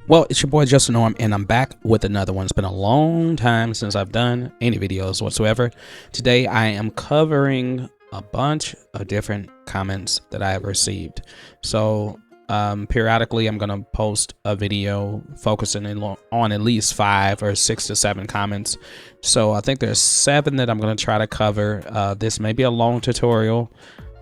Well, it's your boy Justin Norm, and I'm back with another one. It's been a long time since I've done any videos whatsoever. Today, I am covering a bunch of different comments that I have received. So, periodically, I'm going to post a video focusing on at least 5 or 6 to 7 comments. So, I think there's 7 that I'm going to try to cover. This may be a long tutorial.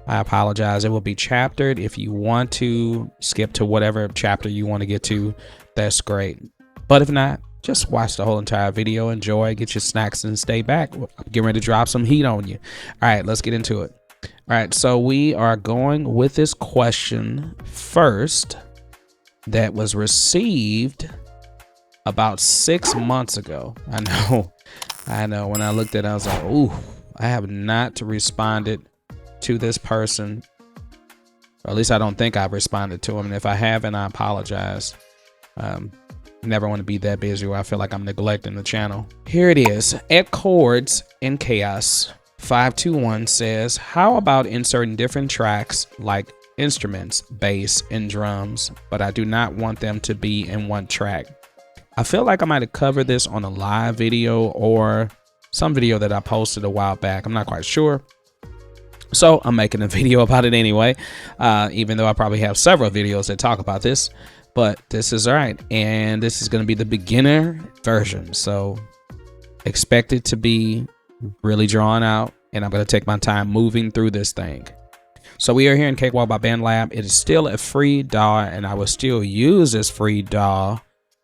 I apologize. It will be chaptered. If you want to skip to whatever chapter you want to get to, that's great. But if not, just watch the whole entire video, enjoy, get your snacks, and stay back. I'm getting ready to drop some heat on you. All right, let's get into it. All right, so we are going with this question first that was received about 6 months ago. I know. When I looked at it, I was like, ooh, I have not responded to this person. Or at least I don't think I've responded to him. And if I haven't, I apologize. Never want to be that busy where I feel like I'm neglecting the channel. Here it is. At Chords in Chaos 521 says, how about inserting different tracks like instruments, bass, and drums, but I do not want them to be in one track. I feel like I might have covered this on a live video or some video that I posted a while back. I'm not quite sure. So I'm making a video about it anyway, even though I probably have several videos that talk about this. But this is all right, and this is going to be the beginner version, so expect it to be really drawn out, and I'm going to take my time moving through this thing. So we are here in Cakewalk by Bandlab. It is still a free DAW, and I will still use this free DAW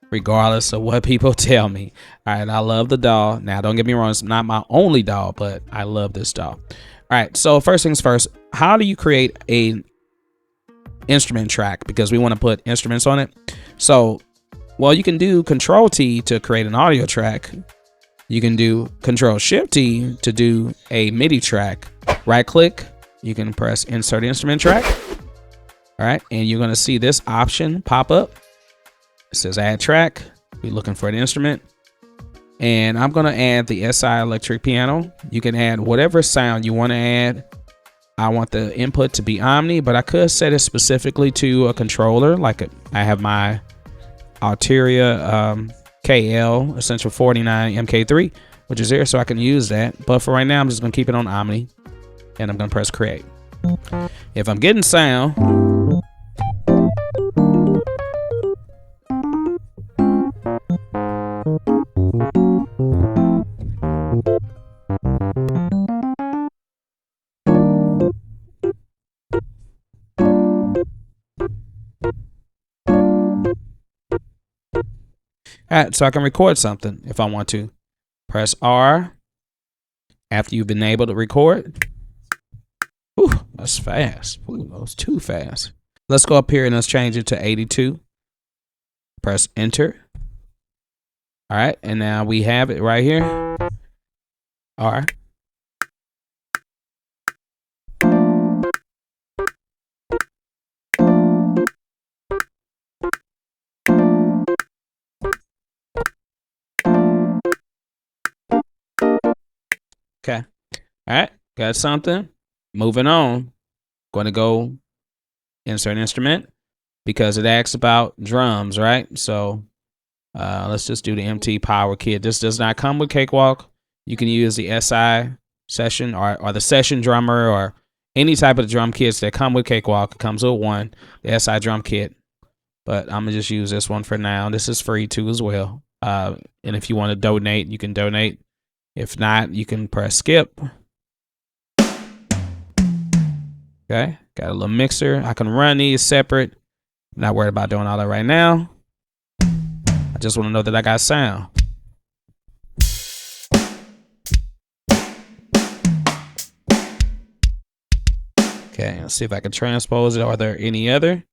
regardless of what people tell me. All right, I love the DAW. Now, don't get me wrong, it's not my only DAW, but I love this DAW. All right, so first things first, how do you create a instrument track, because we want to put instruments on it? So, well, you can do Control T to create an audio track. You can do Control Shift T to do a MIDI track. Right click, you can press Insert Instrument Track. All right, and you're going to see this option pop up. It says Add Track. We're looking for an instrument, and I'm going to add the SI electric piano. You can add whatever sound you want to add. I want the input to be Omni, but I could set it specifically to a controller. Like I have my Alteria KL Essential 49 MK3, which is here, so I can use that. But for right now, I'm just gonna keep it on Omni, and I'm gonna press create. If I'm getting sound, all right, so I can record something if I want to. Press R after you've been able to record. Ooh, that's fast. Ooh, that was too fast. Let's go up here and let's change it to 82. Press enter. All right, and now we have it right here. R. Okay. All right. Got something. Moving on. Going to go insert instrument because it asks about drums, right? So let's just do the MT Power Kit. This does not come with Cakewalk. You can use the SI session or the session drummer or any type of drum kits that come with Cakewalk. It comes with one, the SI drum kit. But I'm going to just use this one for now. This is free too as well. And if you want to donate, you can donate. If not, you can press skip. Okay, got a little mixer. I can run these separate. I'm not worried about doing all that right now. I just want to know that I got sound. Okay, let's see if I can transpose it. Are there any other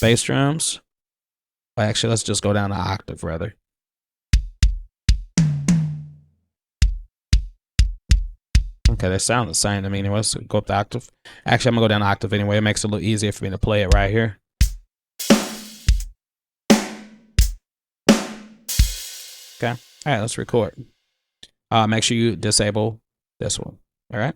bass drums? Well, actually, let's just go down an octave rather. Okay, they sound the same to me anyway. Let's go up the octave. Actually, I'm gonna go down the octave anyway. It makes it a little easier for me to play it right here. Okay. All right, let's record. Make sure you disable this one. All right.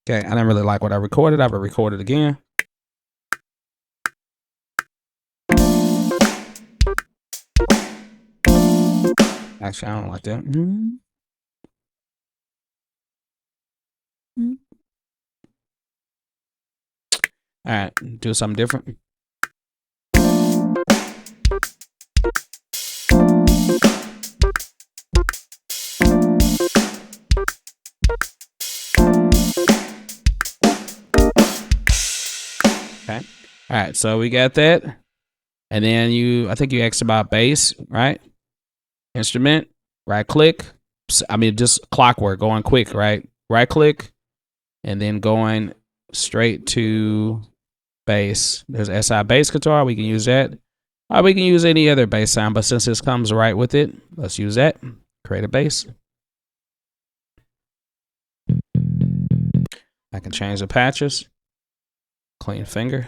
Okay, I didn't really like what I recorded. I will record it again. Actually, I don't like that. All right, do something different. Okay. All right, so we got that. And then I think you asked about bass, right? Instrument, right click. I mean, just clockwork, going quick, right? Right click, and then going straight to bass. There's SI bass guitar. We can use that. Or we can use any other bass sound, but since this comes right with it, let's use that. Create a bass. I can change the patches. Clean finger.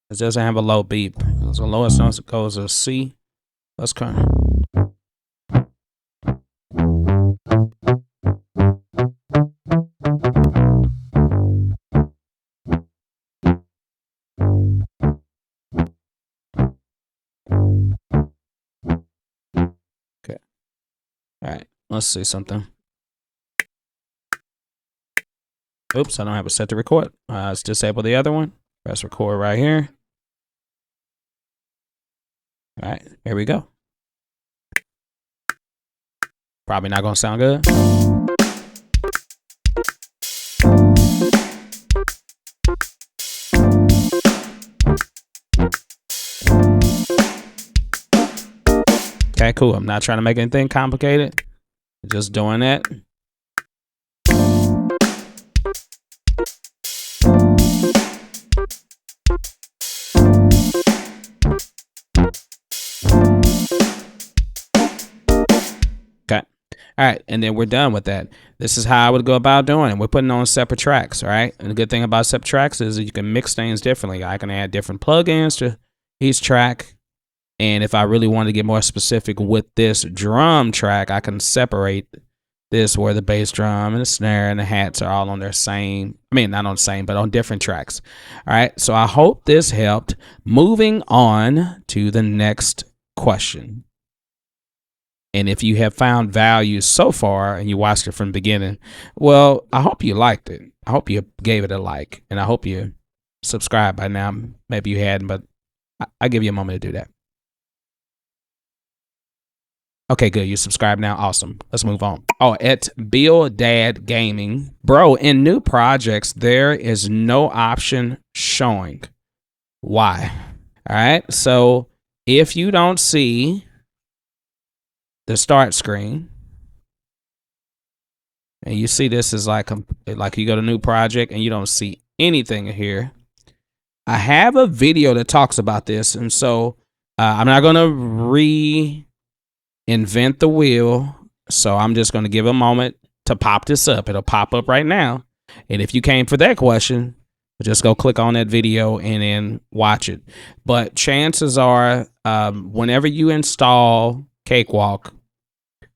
It doesn't have a low beep. So lowest note goes to C. Let's kind of. Okay. All right. Let's see something. Oops, I don't have it set to record. Let's disable the other one. Press record right here. All right, here we go. Probably not gonna sound good. Okay, cool. I'm not trying to make anything complicated. Just doing that. Okay. All right, and then we're done with that. This is how I would go about doing it. We're putting on separate tracks, all right? And the good thing about separate tracks is that you can mix things differently. I can add different plugins to each track. And if I really want to get more specific with this drum track, I can separate this where the bass drum and the snare and the hats are all on their same, I mean, not on the same, but on different tracks. All right, so I hope this helped. Moving on to the next question. And if you have found value so far and you watched it from the beginning, well, I hope you liked it. I hope you gave it a like, and I hope you subscribed by now. Maybe you hadn't, but I'll give you a moment to do that. Okay, good. You subscribe now. Awesome. Let's move on. Oh, at Bill Dad Gaming. Bro, in new projects, there is no option showing. Why? All right. So if you don't see the start screen, and you see this is like you go to new project and you don't see anything here, I have a video that talks about this. And so I'm not going to invent the wheel. So I'm just going to give a moment to pop this up. It'll pop up right now. And if you came for that question, just go click on that video and then watch it. But chances are, whenever you install Cakewalk,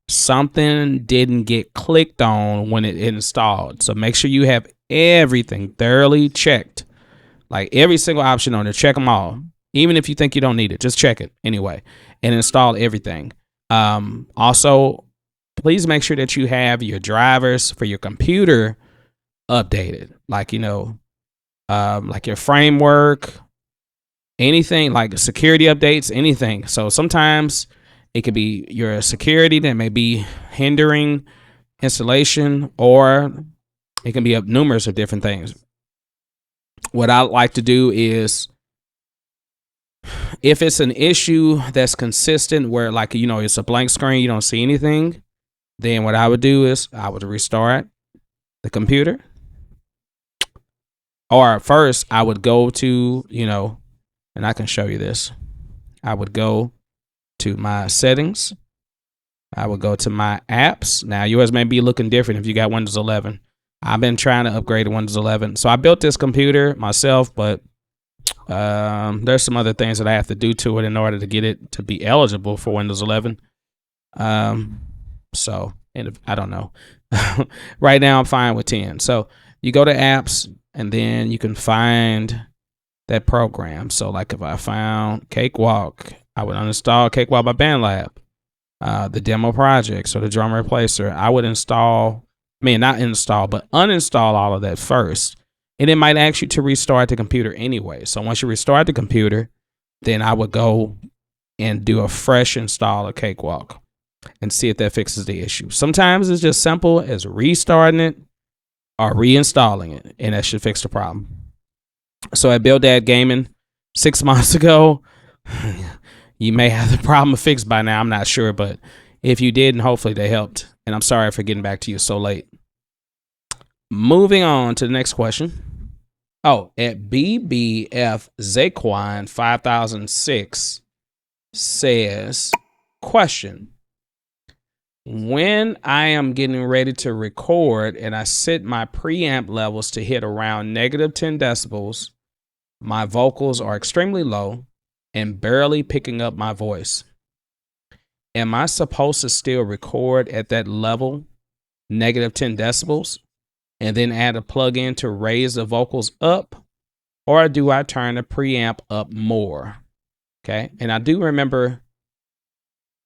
something didn't get clicked on when it installed. So make sure you have everything thoroughly checked. Like every single option on there, check them all. Even if you think you don't need it, just check it anyway and install everything. Also, please make sure that you have your drivers for your computer updated. Like, like your framework, anything like security updates, anything. So sometimes it could be your security that may be hindering installation, or it can be numerous of different things. What I like to do is, if it's an issue that's consistent where it's a blank screen, you don't see anything, then what I would do is I would restart the computer. Or first I would go to, and I can show you this. I would go to my settings. I would go to my apps. Now yours may be looking different if you got Windows 11. I've been trying to upgrade to Windows 11. So I built this computer myself, but there's some other things that I have to do to it in order to get it to be eligible for Windows 11. So, and if, I don't know. Right now I'm fine with 10. So you go to apps and then you can find that program. So like if I found Cakewalk, I would uninstall Cakewalk by Bandlab. The demo projects or the drum replacer, I would install, not install, but uninstall all of that first. And it might ask you to restart the computer anyway. So once you restart the computer, then I would go and do a fresh install of Cakewalk and see if that fixes the issue. Sometimes it's just simple as restarting it or reinstalling it, and that should fix the problem. So at Build Dad Gaming 6 months ago, you may have the problem fixed by now. I'm not sure, but if you did, and hopefully they helped. And I'm sorry for getting back to you so late. Moving on to the next question. Oh, at BBF Zaquan 5006 says, question. When I am getting ready to record and I set my preamp levels to hit around -10 decibels, my vocals are extremely low and barely picking up my voice. Am I supposed to still record at that level, -10 decibels, and then add a plug-in to raise the vocals up, or do I turn the preamp up more? Okay, and I do remember,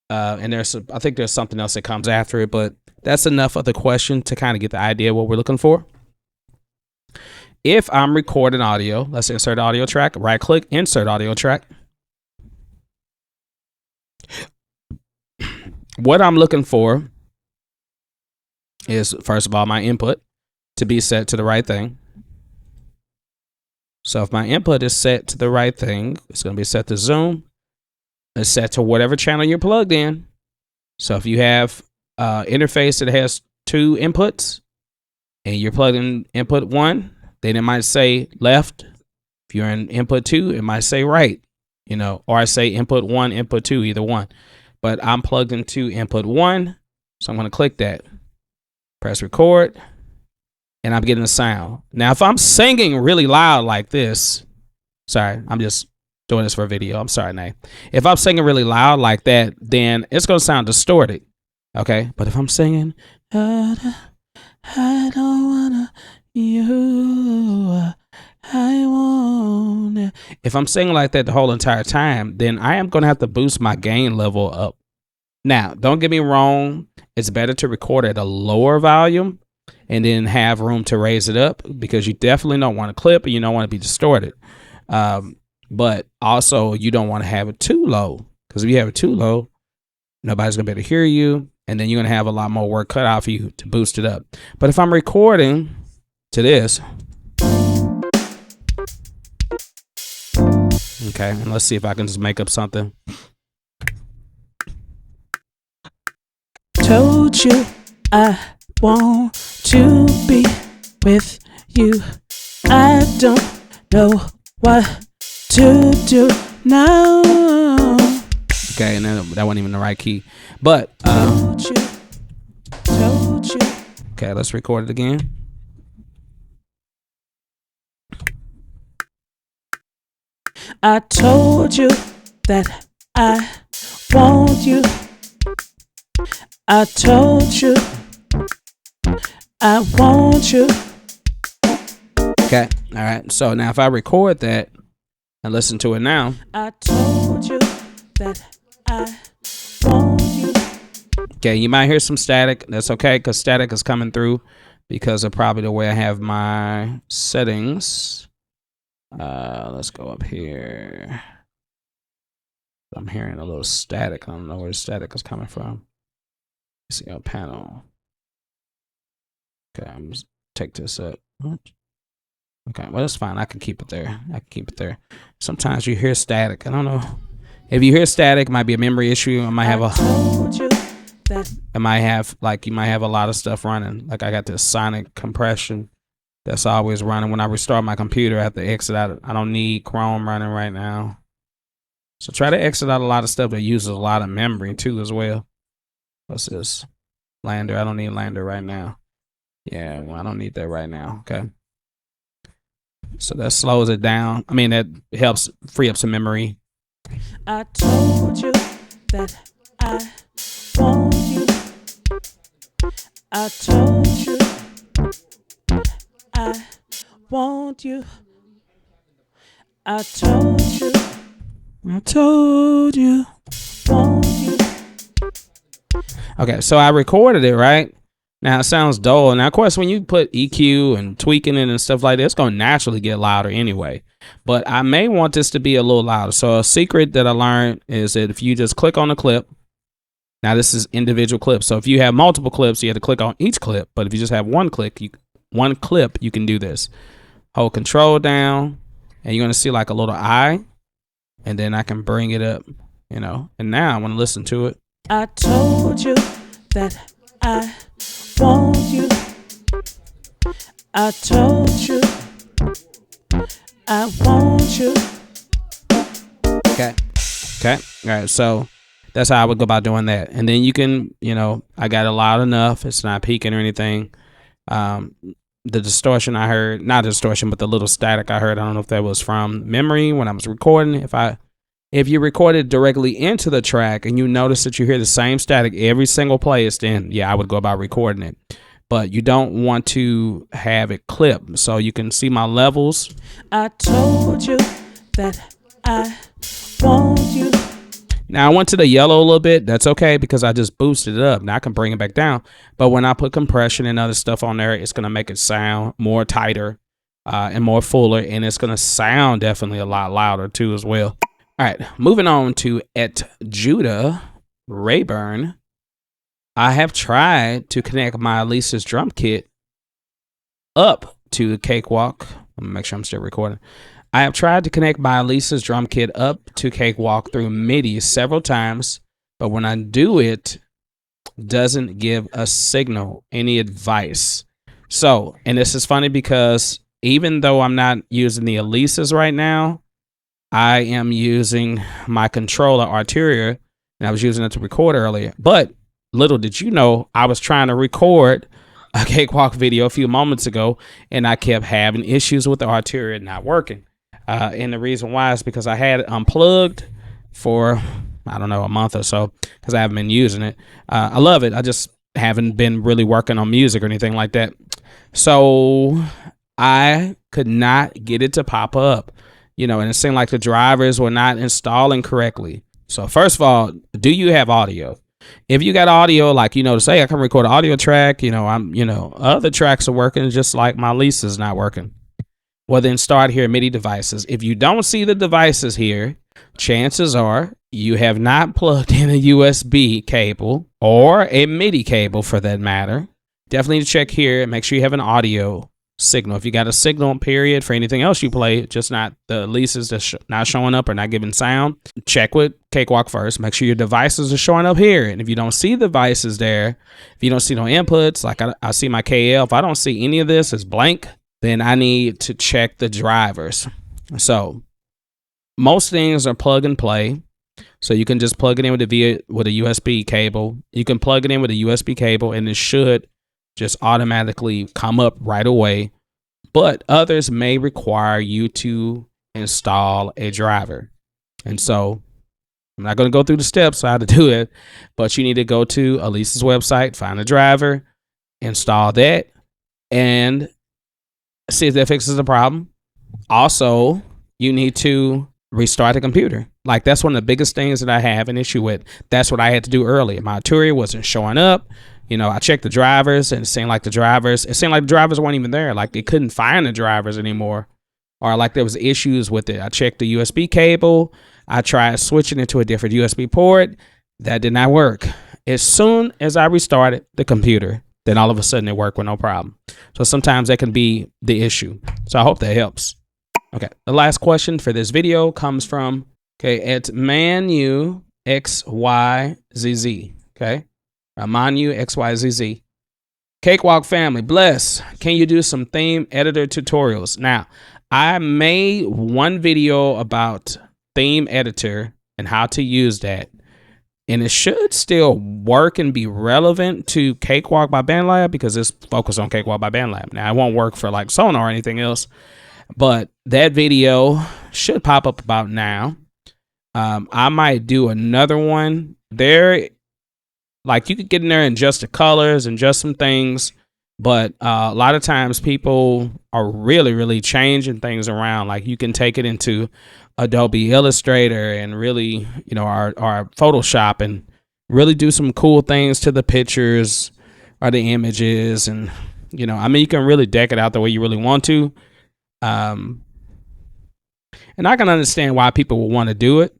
and I think there's something else that comes after it, but that's enough of the question to kind of get the idea of what we're looking for. If I'm recording audio, let's insert audio track, right click, insert audio track. What I'm looking for is, first of all, my input to be set to the right thing. So if my input is set to the right thing, it's going to be set to zoom. It's set to whatever channel you're plugged in. So if you have interface that has 2 inputs and you're plugged in input 1, then it might say left. If you're in input 2, it might say right, or I say input 1, input 2, either one. But I'm plugged into input 1, so I'm going to click that, press record, and I'm getting a sound. Now, if I'm singing really loud like this, sorry, I'm just doing this for a video. I'm sorry, Nay. If I'm singing really loud like that, then it's going to sound distorted. Okay. But if I'm singing, I don't wanna you, I want. If I'm singing like that the whole entire time, then I am going to have to boost my gain level up. Now, don't get me wrong. It's better to record at a lower volume and then have room to raise it up, because you definitely don't want to clip and you don't want to be distorted. But also you don't want to have it too low, because if you have it too low, nobody's going to be able to hear you. And then you're going to have a lot more work cut out for you to boost it up. But if I'm recording to this, okay, and let's see if I can just make up something. Told you I want to be with you. I don't know what to do now. Okay, and then that wasn't even the right key. But told you. Okay, let's record it again. I told you that I want you. I told you I want you. Okay, all right. So now if I record that and listen to it now. I told you that I want you. Okay, you might hear some static. That's okay, because static is coming through because of probably the way I have my settings. Let's go up here. I'm hearing a little static. I don't know where the static is coming from. Let's see our panel. Okay, I'm just take this up. Okay, well, that's fine. I can keep it there. Sometimes you hear static. I don't know. If you hear static, it might be a memory issue. I might have you might have a lot of stuff running. Like I got this sonic compression that's always running. When I restart my computer, I have to exit out. I don't need Chrome running right now. So try to exit out a lot of stuff that uses a lot of memory too as well. What's this? Lander. I don't need Lander right now. Yeah, well, I don't need that right now. Okay. So that slows it down. I mean, that helps free up some memory. I told you that I want you. I told you. I want you. I told you. I told you. Want you. Okay, so I recorded it, right? Now it sounds dull. Now, of course, when you put EQ and tweaking it and stuff like that, it's going to naturally get louder anyway. But I may want this to be a little louder. So a secret that I learned is that if you just click on the clip, now this is individual clips. So if you have multiple clips, you have to click on each clip. But if you just have one clip, you can do this. Hold control down, and you're going to see like a little eye. And then I can bring it up, you know. And now I want to listen to it. I told you that I want you. I told you I want you. Okay. All right. So that's how I would go about doing that. And then you can, you know, I got it loud enough. It's not peaking or anything. The distortion I heard, not distortion, but the little static I heard, I don't know if that was from memory when I was recording. If you record it directly into the track and you notice that you hear the same static every single place, then yeah, I would go about recording it. But you don't want to have it clip. So you can see my levels. I told you that I want you. Now I went to the yellow a little bit. That's okay because I just boosted it up. Now I can bring it back down. But when I put compression and other stuff on there, it's going to make it sound more tighter and more fuller. And it's going to sound definitely a lot louder too as well. All right, moving on to at Judah Rayburn. I have tried to connect my Alesis drum kit up to Cakewalk. Let me make sure I'm still recording. I have tried to connect my Alesis drum kit up to Cakewalk through MIDI several times, but when I do it doesn't give a signal, any advice. So, and this is funny because even though I'm not using the Alesis right now, I am using my controller Arturia, and I was using it to record earlier. But little did you know, I was trying to record a Cakewalk video a few moments ago, and I kept having issues with the Arturia not working. And the reason why is because I had it unplugged for, I don't know, a month or so, because I haven't been using it. I love it. I just haven't been really working on music or anything like that. So I could not get it to pop up. You know, and it seemed like the drivers were not installing correctly. So first of all, do you have audio? If you got audio, like, you know, to say I can record an audio track, you know, other tracks are working just like my Alesis is not working. Well, then start here, MIDI devices. If you don't see the devices here, chances are you have not plugged in a USB cable or a MIDI cable for that matter. Definitely need to check here and make sure you have an audio signal. If you got a signal period for anything else you play, just not the Alesis that's not showing up or not giving sound, check with Cakewalk first. Make sure your devices are showing up here. And if you don't see devices there, if you don't see no inputs, like I see my KL, if I don't see any of this as blank, then I need to check the drivers. So most things are plug and play. So you can just plug it in with a USB cable. You can plug it in with a USB cable and it should just automatically come up right away. But others may require you to install a driver. And so I'm not going to go through the steps how to do it, but you need to go to Alesis website, find a driver, install that, and see if that fixes the problem. Also, you need to restart the computer. Like, that's one of the biggest things that I have an issue with. That's what I had to do earlier. My Arturia wasn't showing up. You know, I checked the drivers and it seemed like the drivers weren't even there. Like they couldn't find the drivers anymore, or like there was issues with it. I checked the USB cable. I tried switching it to a different USB port. That did not work. As soon as I restarted the computer, then all of a sudden it worked with no problem. So sometimes that can be the issue. So I hope that helps. Okay, the last question for this video comes from, at Manu XYZZ. Okay. Manu XYZZ. Cakewalk family, bless. Can you do some theme editor tutorials? Now, I made one video about theme editor and how to use that, and it should still work and be relevant to Cakewalk by Bandlab because it's focused on Cakewalk by Bandlab. Now, it won't work for like Sonar or anything else, but that video should pop up about now. I might do another one. There like you could get in there and adjust the colors and adjust some things, but a lot of times people are really changing things around. Like you can take it into Adobe Illustrator and really, you know, our Photoshop and really do some cool things to the pictures or the images. And, you know, I mean, you can really deck it out the way you really want to. And I can understand why people would want to do it.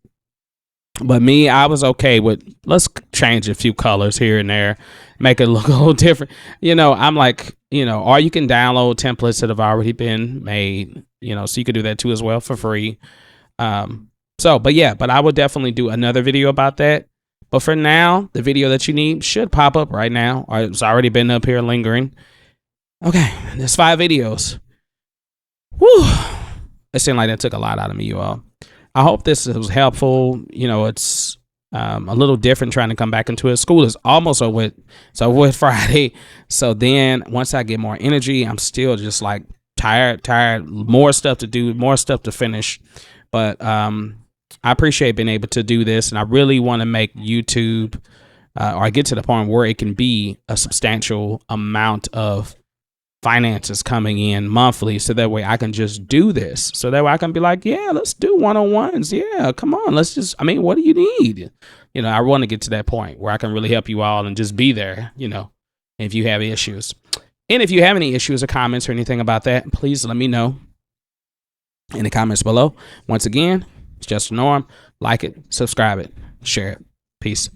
But me, I was okay with, let's change a few colors here and there, make it look a little different. You know, I'm like, you know, or you can download templates that have already been made, you know, so you could do that too as well for free. But I would definitely do another video about that. But for now, the video that you need should pop up right now, or it's already been up here lingering. Okay, there's 5 videos. Whew. It seemed like that took a lot out of me, you all. I hope this was helpful. You know, it's a little different trying to come back into it. School is almost over with. It's over with Friday. So then once I get more energy, I'm still just like tired, more stuff to do, more stuff to finish. But I appreciate being able to do this. And I really want to make YouTube or get to the point where it can be a substantial amount of finances coming in monthly, so that way I can just do this, so that way I can be like, yeah, let's do one-on-ones, yeah, come on, let's just, I mean, what do you need? You know, I want to get to that point where I can really help you all and just be there, you know, if you have issues. And if you have any issues or comments or anything about that, please let me know in the comments below. Once again, it's just a norm. Like it, subscribe it, share it. Peace.